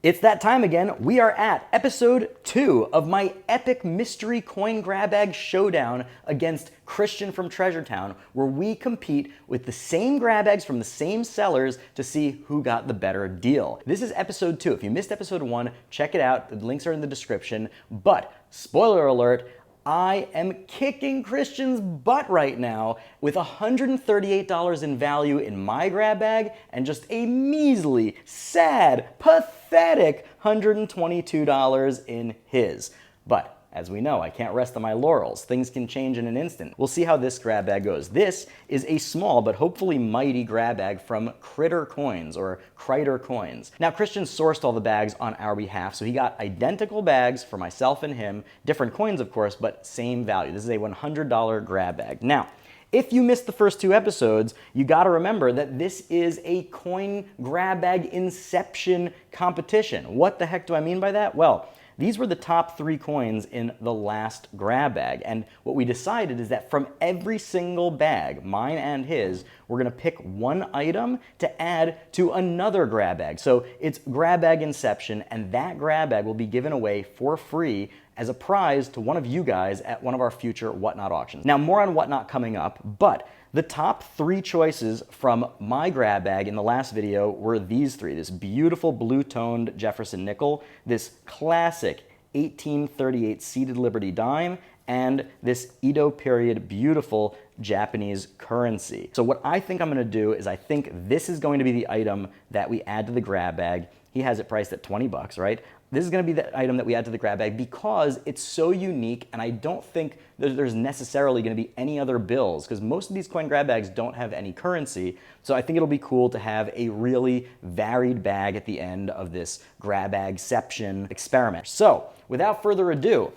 It's that time again. We are at episode 2 of my epic mystery coin grab bag showdown against Christian from Treasure Town, where we compete with the same grab bags from the same sellers to see who got the better deal. This is episode 2. If you missed episode 1, check it out. The links are in the description. But, spoiler alert, I am kicking Christian's butt right now with $138 in value in my grab bag and just a measly, sad, pathetic $122 in his. But as we know, I can't rest on my laurels. Things can change in an instant. We'll see how this grab bag goes. This is a small but hopefully mighty grab bag from Critter Coins, or Critter Coins. Now, Christian sourced all the bags on our behalf, so he got identical bags for myself and him. Different coins, of course, but same value. This is a $100 grab bag. Now, if you missed the first 2 episodes, you gotta remember that this is a coin grab bag inception competition. What the heck do I mean by that? Well, these were the top 3 coins in the last grab bag, and what we decided is that from every single bag, mine and his, we're gonna pick one item to add to another grab bag. So it's grab bag inception, and that grab bag will be given away for free as a prize to one of you guys at one of our future Whatnot auctions. Now, more on Whatnot coming up, but the top 3 choices from my grab bag in the last video were these 3. This beautiful blue-toned Jefferson nickel, this classic 1838 seated Liberty dime, and this Edo period beautiful Japanese currency. So what I think I'm gonna do is I think this is going to be the item that we add to the grab bag. He has it priced at 20 bucks, right? This is gonna be the item that we add to the grab bag because it's so unique, and I don't think there's necessarily gonna be any other bills, because most of these coin grab bags don't have any currency. So I think it'll be cool to have a really varied bag at the end of this grab bagception experiment. So without further ado,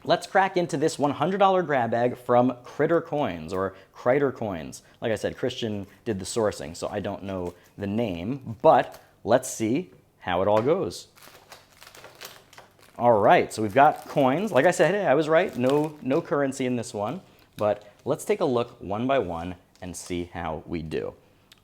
let's crack into this $100 grab bag from Critter Coins, or Critter Coins. Like I said, Christian did the sourcing, so I don't know the name, but let's see how it all goes. All right, so we've got coins. Like I said, hey, I was right, no currency in this one, but let's take a look one by one and see how we do.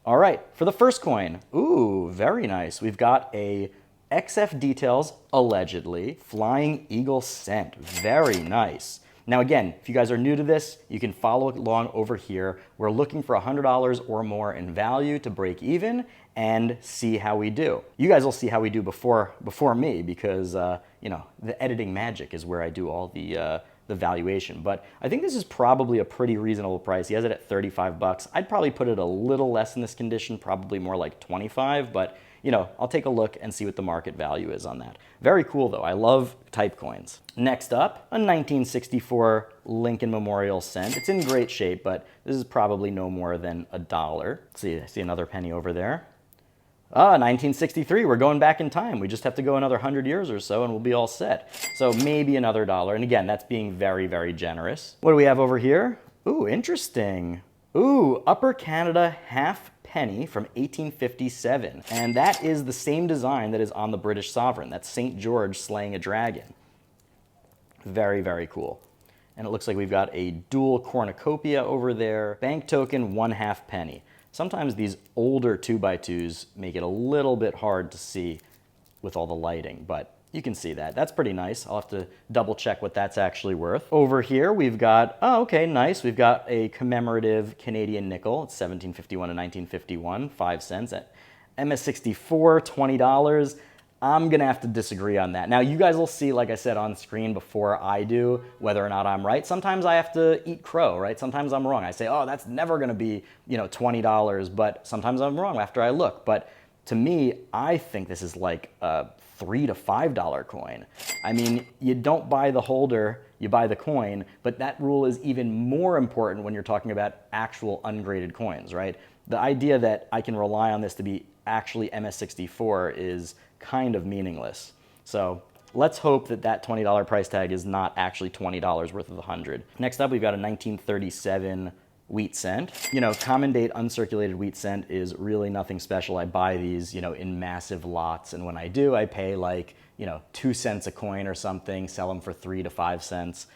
All right, for the first coin, ooh, very nice. We've got a XF Details, allegedly, Flying Eagle Cent, very nice. Now again, if you guys are new to this, you can follow along over here. We're looking for $100 or more in value to break even and see how we do. You guys will see how we do before me, because you know, the editing magic is where I do all the valuation. But I think this is probably a pretty reasonable price. He has it at 35 bucks. I'd probably put it a little less in this condition, probably more like 25, but you know, I'll take a look and see what the market value is on that. Very cool though, I love type coins. Next up, a 1964 Lincoln Memorial Cent. It's in great shape, but this is probably no more than $1. Let's see, I see another penny over there. 1963, we're going back in time. We just have to go another 100 years or so and we'll be all set. So maybe another $1, and again, that's being very, very generous. What do we have over here? Ooh, interesting. Ooh, Upper Canada half penny from 1857. And that is the same design that is on the British sovereign. That's St. George slaying a dragon. Very, very cool. And it looks like we've got a dual cornucopia over there. Bank token, 1/2 penny. Sometimes these older 2x2s make it a little bit hard to see with all the lighting, but you can see that. That's pretty nice. I'll have to double check what that's actually worth. Over here, we've got, oh, okay, nice. We've got a commemorative Canadian nickel. It's 1751 to 1951, 5 cents. At MS64, $20. I'm gonna have to disagree on that. Now, you guys will see, like I said, on screen before I do, whether or not I'm right. Sometimes I have to eat crow, right? Sometimes I'm wrong. I say, oh, that's never gonna be, you know, $20, but sometimes I'm wrong after I look. But to me, I think this is like a $3 to $5 coin. I mean, you don't buy the holder, you buy the coin, but that rule is even more important when you're talking about actual ungraded coins, right? The idea that I can rely on this to be actually MS64 is kind of meaningless. So let's hope that that $20 price tag is not actually $20 worth of the 100. Next up, we've got a 1937 wheat cent. You know, common date uncirculated wheat cent is really nothing special. I buy these, you know, in massive lots, and when I do, I pay like, you know, 2 cents a coin or something, sell them for 3 to 5 cents.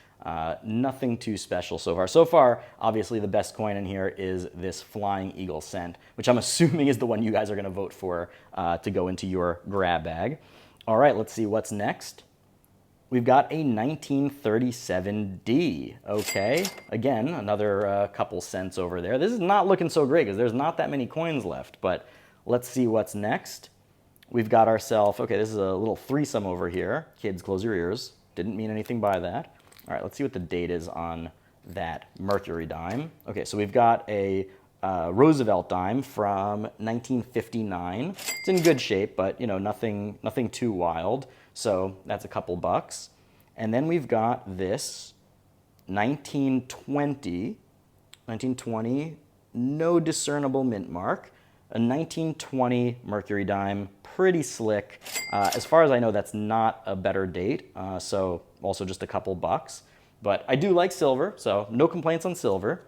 Nothing too special so far. So far, obviously the best coin in here is this Flying Eagle Cent, which I'm assuming is the one you guys are gonna vote for to go into your grab bag. All right, let's see what's next. We've got a 1937D, okay? Again, another couple cents over there. This is not looking so great because there's not that many coins left, but let's see what's next. We've got ourselves, okay, this is a little threesome over here. Kids, close your ears. Didn't mean anything by that. All right, let's see what the date is on that Mercury dime. Okay, so we've got a Roosevelt dime from 1959. It's in good shape, but you know, nothing too wild. So that's a couple bucks. And then we've got this 1920, no discernible mint mark. A 1920 Mercury dime, pretty slick. As far as I know, that's not a better date, so also just a couple bucks. But I do like silver, so no complaints on silver.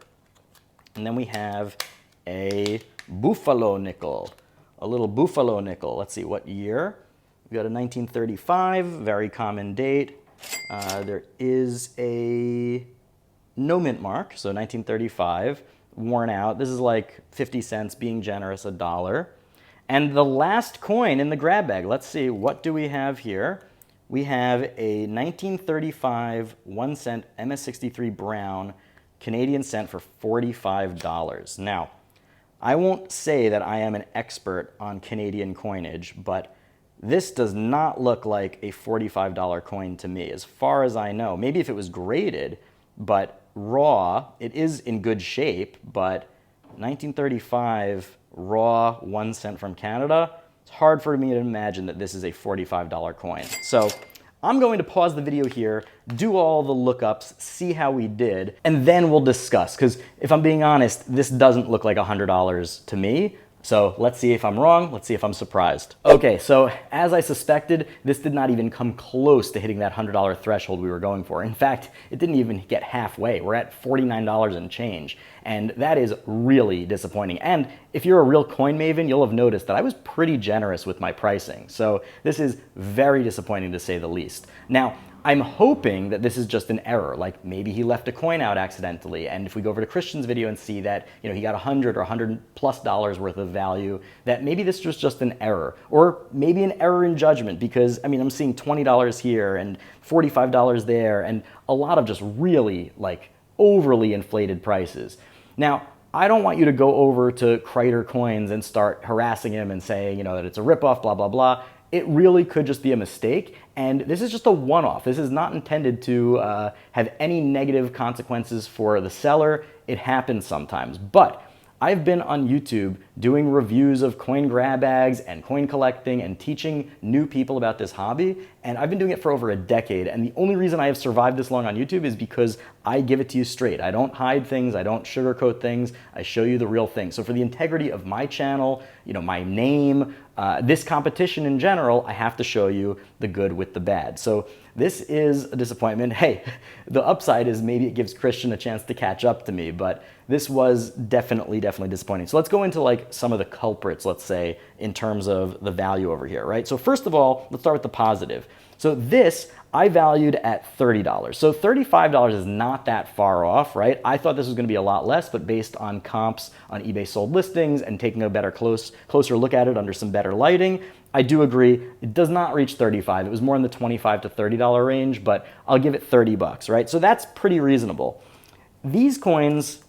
And then we have a Buffalo nickel, a little Buffalo nickel. Let's see, what year? We've got a 1935, very common date. There is a no mint mark, so 1935, worn out. This is like 50 cents, being generous, $1. And the last coin in the grab bag, let's see, what do we have here? We have a 1935 1 cent MS63 brown Canadian cent for $45. Now, I won't say that I am an expert on Canadian coinage, but this does not look like a $45 coin to me, as far as I know. Maybe if it was graded, but raw, it is in good shape, but 1935 raw 1 cent from Canada, it's hard for me to imagine that this is a $45 coin. So I'm going to pause the video here, do all the lookups, see how we did, and then we'll discuss. Because if I'm being honest, this doesn't look like $100 to me. So let's see if I'm wrong, let's see if I'm surprised. Okay, so as I suspected, this did not even come close to hitting that $100 threshold we were going for. In fact, it didn't even get halfway. We're at $49 and change, and that is really disappointing. And if you're a real coin maven, you'll have noticed that I was pretty generous with my pricing. So this is very disappointing to say the least. Now, I'm hoping that this is just an error, like maybe he left a coin out accidentally, and if we go over to Christian's video and see that, you know, he got $100 or $100+ worth of value, that maybe this was just an error, or maybe an error in judgment, because I mean, I'm seeing $20 here and $45 there, and a lot of just really like overly inflated prices. Now, I don't want you to go over to Kreiter Coins and start harassing him and saying, you know, that it's a ripoff, blah, blah, blah. It really could just be a mistake, and this is just a one-off. This is not intended to have any negative consequences for the seller. It happens sometimes, but I've been on YouTube doing reviews of coin grab bags and coin collecting and teaching new people about this hobby, and I've been doing it for over a decade, and the only reason I have survived this long on YouTube is because I give it to you straight. I don't hide things, I don't sugarcoat things, I show you the real thing. So for the integrity of my channel, you know, my name, this competition in general, I have to show you the good with the bad. So this is a disappointment. Hey, the upside is maybe it gives Christian a chance to catch up to me, but this was definitely disappointing. So let's go into like some of the culprits, let's say, in terms of the value over here, right? So first of all, let's start with the positive. So this I valued at $30. So $35 is not that far off, right? I thought this was gonna be a lot less, but based on comps on eBay sold listings and taking a better closer look at it under some better lighting, I do agree, it does not reach 35. It was more in the $25 to $30 range, but I'll give it 30 bucks, right? So that's pretty reasonable. These coins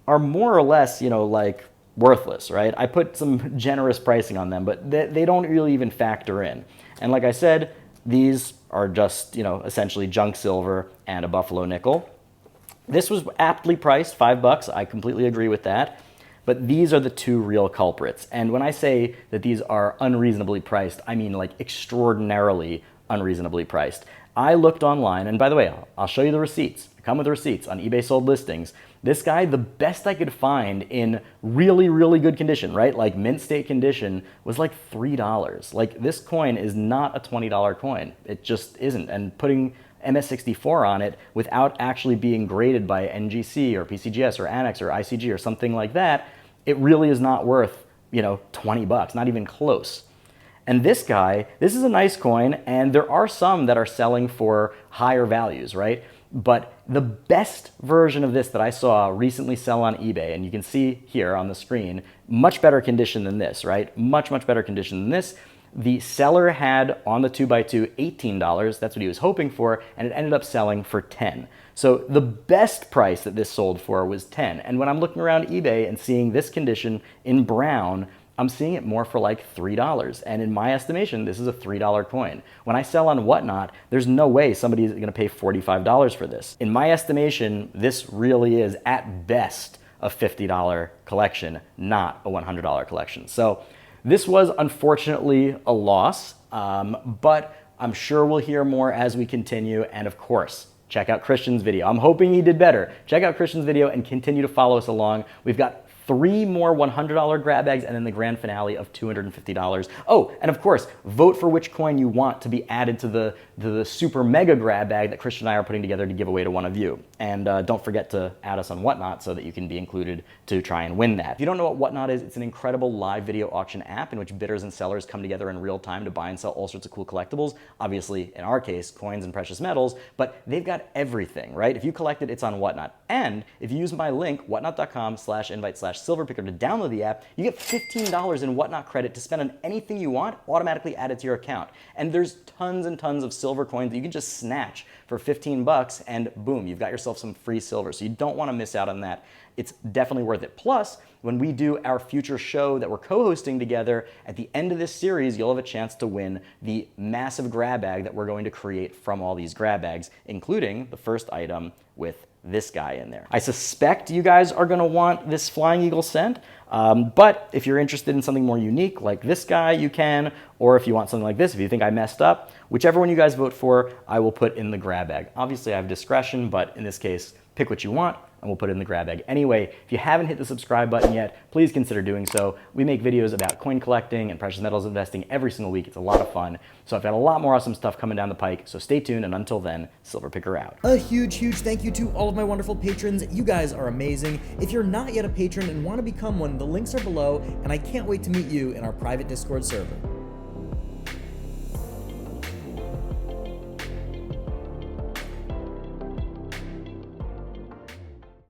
are more or less, you know, like worthless, right? I put some generous pricing on them, but they don't really even factor in. And like I said, these are just, you know, essentially junk silver and a Buffalo nickel. This was aptly priced, $5. I completely agree with that. But these are the two real culprits. And when I say that these are unreasonably priced, I mean like extraordinarily unreasonably priced. I looked online, and by the way, I'll show you the receipts. I come with receipts on eBay sold listings. This guy, the best I could find in really good condition, right? Like mint state condition, was like $3. Like this coin is not a $20 coin. It just isn't. And putting MS64 on it without actually being graded by NGC or PCGS or Annex or ICG or something like that, it really is not worth, you know, 20 bucks, not even close. And this guy, this is a nice coin, and there are some that are selling for higher values, right? But the best version of this that I saw recently sell on eBay, and you can see here on the screen, much better condition than this, right? Much better condition than this. The seller had on the 2x2 $18, that's what he was hoping for, and it ended up selling for 10. So the best price that this sold for was 10. And when I'm looking around eBay and seeing this condition in brown, I'm seeing it more for like $3. And in my estimation, this is a $3 coin. When I sell on Whatnot, there's no way somebody's gonna pay $45 for this. In my estimation, this really is at best a $50 collection, not a $100 collection. So this was unfortunately a loss, but I'm sure we'll hear more as we continue. And of course, check out Christian's video. I'm hoping he did better. Check out Christian's video and continue to follow us along. We've got 3 more $100 grab bags and then the grand finale of $250. Oh, and of course, vote for which coin you want to be added to the super mega grab bag that Christian and I are putting together to give away to one of you. And don't forget to add us on Whatnot so that you can be included to try and win that. If you don't know what Whatnot is, it's an incredible live video auction app in which bidders and sellers come together in real time to buy and sell all sorts of cool collectibles. Obviously, in our case, coins and precious metals, but they've got everything, right? If you collect it, it's on Whatnot. And if you use my link, whatnot.com/invite/silverpicker to download the app, you get $15 in Whatnot credit to spend on anything you want, automatically added to your account. And there's tons and tons of silver coins that you can just snatch for 15 bucks and boom, you've got yourself some free silver. So you don't want to miss out on that. It's definitely worth it. Plus, when we do our future show that we're co-hosting together, at the end of this series, you'll have a chance to win the massive grab bag that we're going to create from all these grab bags, including the first item with this guy in there. I suspect you guys are gonna want this Flying Eagle scent, but if you're interested in something more unique like this guy, you can, or if you want something like this, if you think I messed up, whichever one you guys vote for, I will put in the grab bag. Obviously I have discretion, but in this case, pick what you want, and we'll put it in the grab bag. Anyway, if you haven't hit the subscribe button yet, please consider doing so. We make videos about coin collecting and precious metals investing every single week. It's a lot of fun. So I've got a lot more awesome stuff coming down the pike, so stay tuned, and until then, Silver Picker out. A huge thank you to all of my wonderful patrons. You guys are amazing. If you're not yet a patron and want to become one, the links are below, and I can't wait to meet you in our private Discord server.